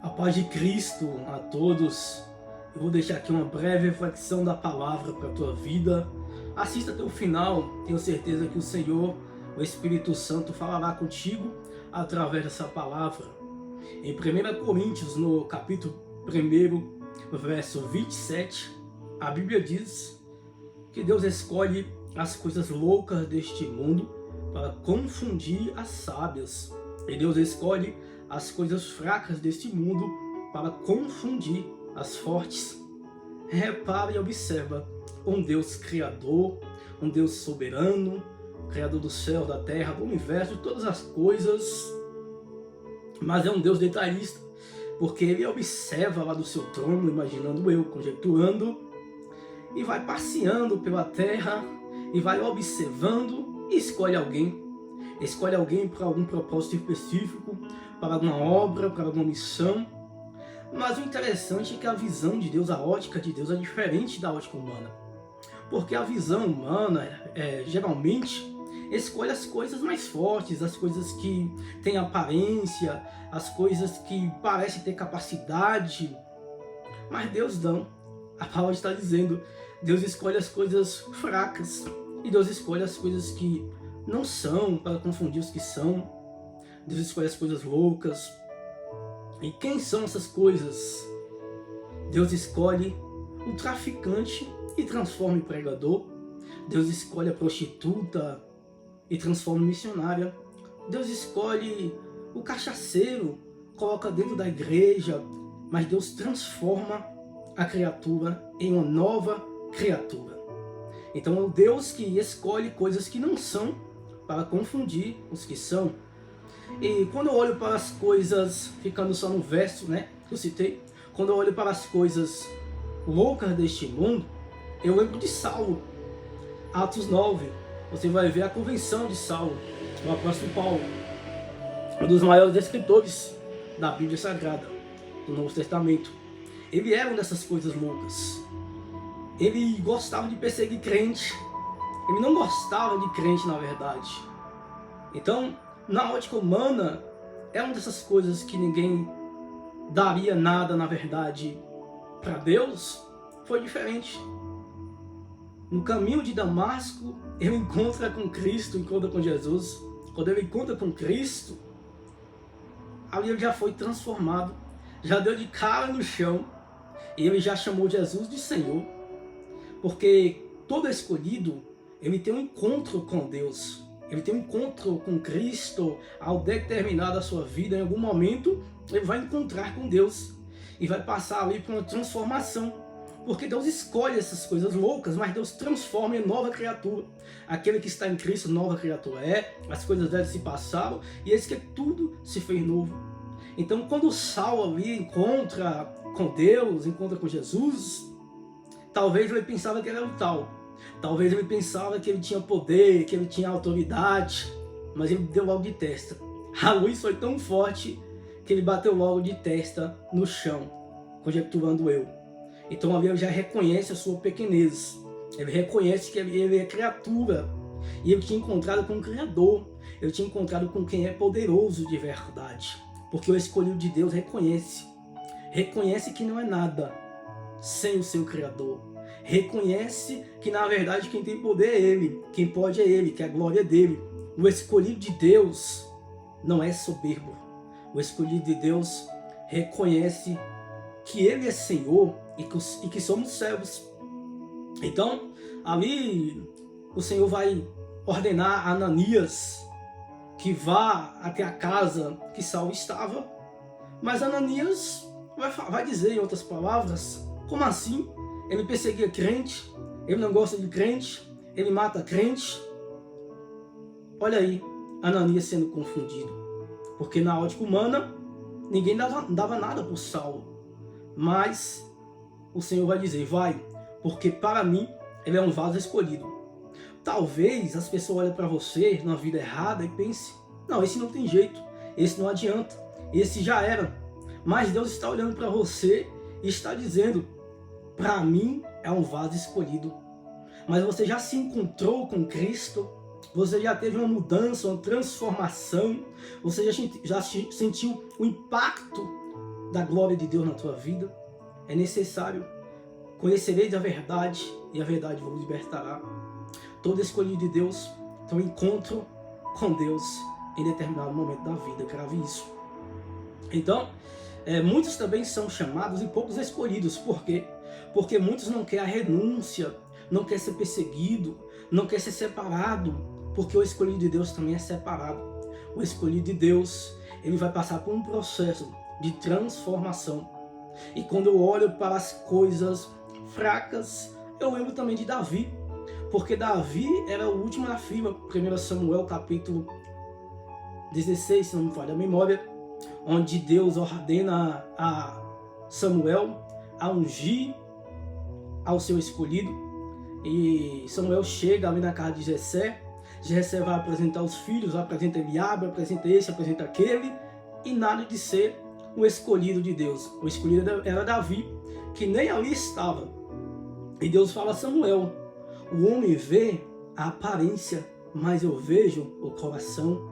A paz de Cristo a todos. Eu vou deixar aqui uma breve reflexão da palavra para a tua vida. Assista até o final, tenho certeza que o Senhor, o Espírito Santo, falará contigo através dessa palavra. Em 1 Coríntios, no capítulo 1, verso 27, a Bíblia diz que Deus escolhe as coisas loucas deste mundo para confundir as sábias. E Deus escolhe as coisas fracas deste mundo para confundir as fortes. Repara e observa um Deus criador, um Deus soberano, criador do céu, da terra, do universo, de todas as coisas. Mas é um Deus detalhista, porque Ele observa lá do seu trono, imaginando eu, conjecturando, e vai passeando pela terra, e vai observando e escolhe alguém. Escolhe alguém para algum propósito específico, para alguma obra, para alguma missão. Mas o interessante é que a visão de Deus, a ótica de Deus é diferente da ótica humana. Porque a visão humana, geralmente, escolhe as coisas mais fortes, as coisas que têm aparência, as coisas que parecem ter capacidade. Mas Deus não. A palavra está dizendo, Deus escolhe as coisas fracas. E Deus escolhe as coisas que não são, para confundir os que são. Deus escolhe as coisas loucas. E quem são essas coisas? Deus escolhe o traficante e transforma em pregador. Deus escolhe a prostituta e transforma em missionária. Deus escolhe o cachaceiro, coloca dentro da igreja, mas Deus transforma a criatura em uma nova criatura. Então é o Deus que escolhe coisas que não são para confundir os que são. E quando eu olho para as coisas, ficando só no verso, que eu citei, quando eu olho para as coisas loucas deste mundo, eu lembro de Saulo. Atos 9, você vai ver a convenção de Saulo, o apóstolo Paulo, um dos maiores escritores da Bíblia Sagrada, do Novo Testamento. Ele era uma dessas coisas loucas. Ele gostava de perseguir crente. Ele não gostava de crente, na verdade. Então, na ótica humana, é uma dessas coisas que ninguém daria nada, na verdade, para Deus. Foi diferente. No caminho de Damasco, ele encontra com Cristo, encontra com Jesus. Quando ele encontra com Cristo, ali ele já foi transformado, já deu de cara no chão, e ele já chamou Jesus de Senhor. Porque todo escolhido, ele tem um encontro com Deus. Ele tem um encontro com Cristo. Ao determinar a sua vida, em algum momento, ele vai encontrar com Deus. E vai passar ali por uma transformação. Porque Deus escolhe essas coisas loucas, mas Deus transforma em nova criatura. Aquele que está em Cristo, nova criatura é. As coisas velhas se passaram e eis que tudo se fez novo. Então, quando Saulo ali encontra com Deus, encontra com Jesus, talvez ele pensava que ele era o tal. Talvez ele pensava que ele tinha poder, que ele tinha autoridade, mas ele deu logo de testa. A luz foi tão forte que ele bateu logo de testa no chão, conjecturando eu. Então ali ele já reconhece a sua pequenez. Ele reconhece que ele é criatura. E ele tinha encontrado com o Criador. Ele tinha encontrado com quem é poderoso de verdade. Porque o escolhido de Deus reconhece. Reconhece que não é nada sem o seu Criador. Reconhece que na verdade quem tem poder é Ele, quem pode é Ele, que a glória é dele. O escolhido de Deus não é soberbo. O escolhido de Deus reconhece que Ele é Senhor e que somos servos. Então, ali o Senhor vai ordenar a Ananias que vá até a casa que Saulo estava. Mas Ananias vai dizer em outras palavras, como assim? Ele perseguia crente, ele não gosta de crente, ele mata crente. Olha aí, Ananias sendo confundido. Porque na ótica humana, ninguém dava nada por Saulo. Mas o Senhor vai dizer, vai, porque para mim ele é um vaso escolhido. Talvez as pessoas olhem para você na vida errada e pensem, não, esse não tem jeito, esse não adianta, esse já era. Mas Deus está olhando para você e está dizendo, para mim é um vaso escolhido. Mas você já se encontrou com Cristo, você já teve uma mudança, uma transformação, você já sentiu o impacto da glória de Deus na tua vida. É necessário. Conhecereis a verdade e a verdade vos libertará. Todo escolhido de Deus tem um encontro com Deus em determinado momento da vida. Grave isso. Então, muitos também são chamados e poucos escolhidos. Por quê? Porque muitos não querem a renúncia, não querem ser perseguido, não querem ser separado, porque o escolhido de Deus também é separado. O escolhido de Deus, ele vai passar por um processo de transformação. E quando eu olho para as coisas fracas, eu lembro também de Davi, porque Davi era o último da fila. 1 Samuel capítulo 16, se não me falha a memória, onde Deus ordena a Samuel a ungir ao seu escolhido. E Samuel chega ali na casa de Jessé. Jessé vai apresentar os filhos, apresenta Eliabe, apresenta esse, apresenta aquele, e nada de ser o escolhido de Deus. O escolhido era Davi, que nem ali estava. E Deus fala a Samuel: o homem vê a aparência, mas eu vejo o coração.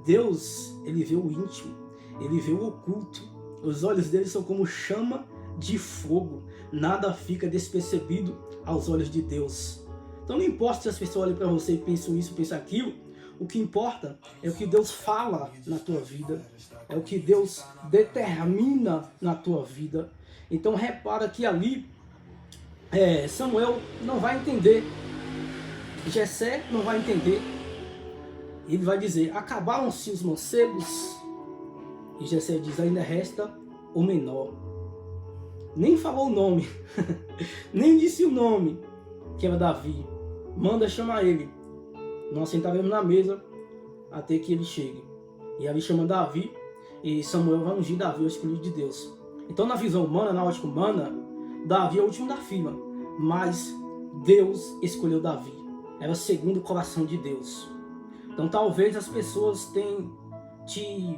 Deus, ele vê o íntimo, ele vê o oculto. Os olhos dele são como chama de fogo. Nada fica despercebido aos olhos de Deus. Então não importa se as pessoas olham para você e pensam isso, pensam aquilo. O que importa é o que Deus fala na tua vida. É o que Deus determina na tua vida. Então repara que ali Samuel não vai entender. Jessé não vai entender. Ele vai dizer: acabaram-se os mancebos. E Jessé diz: ainda resta o menor. Nem falou o nome. Nem disse o nome, que era Davi. Manda chamar ele. Nós sentaremos na mesa até que ele chegue. E ali chama Davi. E Samuel vai ungir Davi, o escolhido de Deus. Então na visão humana, na ótica humana, Davi é o último da fila. Mas Deus escolheu Davi. Era segundo o coração de Deus. Então talvez as pessoas tenham te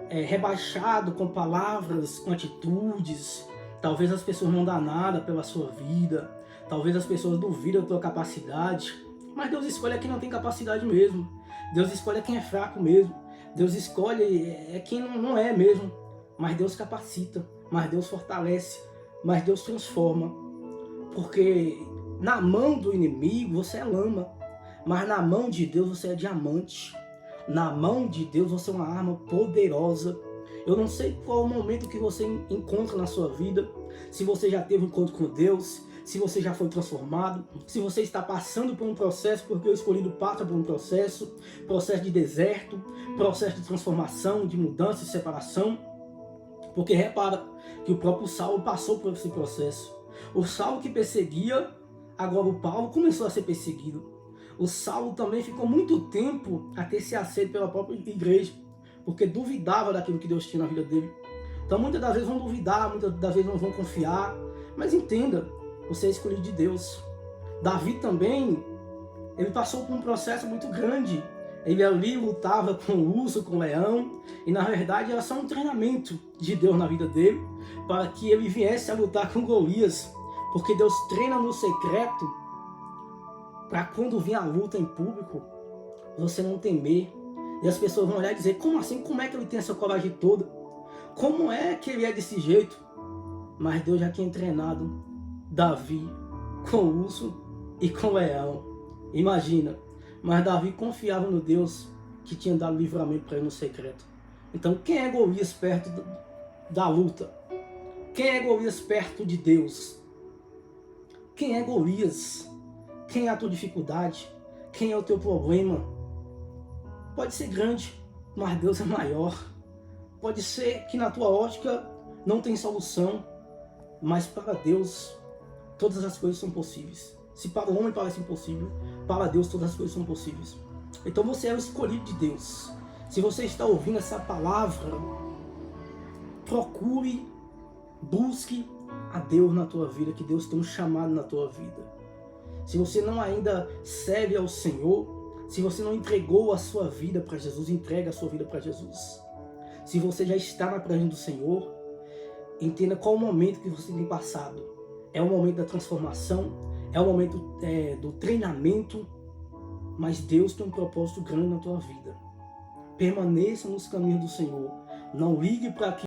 rebaixado com palavras, com atitudes. Talvez as pessoas não dão nada pela sua vida. Talvez as pessoas duvidam da tua capacidade. Mas Deus escolhe quem não tem capacidade mesmo. Deus escolhe quem é fraco mesmo. Deus escolhe quem não é mesmo. Mas Deus capacita. Mas Deus fortalece. Mas Deus transforma. Porque na mão do inimigo você é lama. Mas na mão de Deus você é diamante. Na mão de Deus você é uma arma poderosa. Eu não sei qual é o momento que você encontra na sua vida. Se você já teve um encontro com Deus. Se você já foi transformado. Se você está passando por um processo. Porque o escolhido passa por um processo. Processo de deserto. Processo de transformação, de mudança, de separação. Porque repara que o próprio Saulo passou por esse processo. O Saulo que perseguia, agora o Paulo começou a ser perseguido. O Saulo também ficou muito tempo a ter se aceito pela própria igreja, porque duvidava daquilo que Deus tinha na vida dele. Então muitas das vezes vão duvidar, muitas das vezes não vão confiar, mas entenda, você é escolhido de Deus. Davi também, ele passou por um processo muito grande. Ele ali lutava com o urso, com o leão, e na verdade era só um treinamento de Deus na vida dele, para que ele viesse a lutar com Golias, porque Deus treina no secreto, para quando vir a luta em público, você não temer. E as pessoas vão olhar e dizer: como assim? Como é que ele tem essa coragem toda? Como é que ele é desse jeito? Mas Deus já tinha treinado Davi com o urso e com o leão. Imagina. Mas Davi confiava no Deus que tinha dado livramento para ele no secreto. Então quem é Golias perto da luta? Quem é Golias perto de Deus? Quem é Golias? Quem é a tua dificuldade? Quem é o teu problema? Pode ser grande, mas Deus é maior. Pode ser que na tua ótica não tem solução, mas para Deus todas as coisas são possíveis. Se para o homem parece impossível, para Deus todas as coisas são possíveis. Então você é o escolhido de Deus. Se você está ouvindo essa palavra, procure, busque a Deus na tua vida, que Deus tem um chamado na tua vida. Se você não ainda serve ao Senhor, se você não entregou a sua vida para Jesus, entrega a sua vida para Jesus. Se você já está na presença do Senhor, entenda qual o momento que você tem passado. É o momento da transformação, é o momento do treinamento, mas Deus tem um propósito grande na tua vida. Permaneça nos caminhos do Senhor. Não ligue para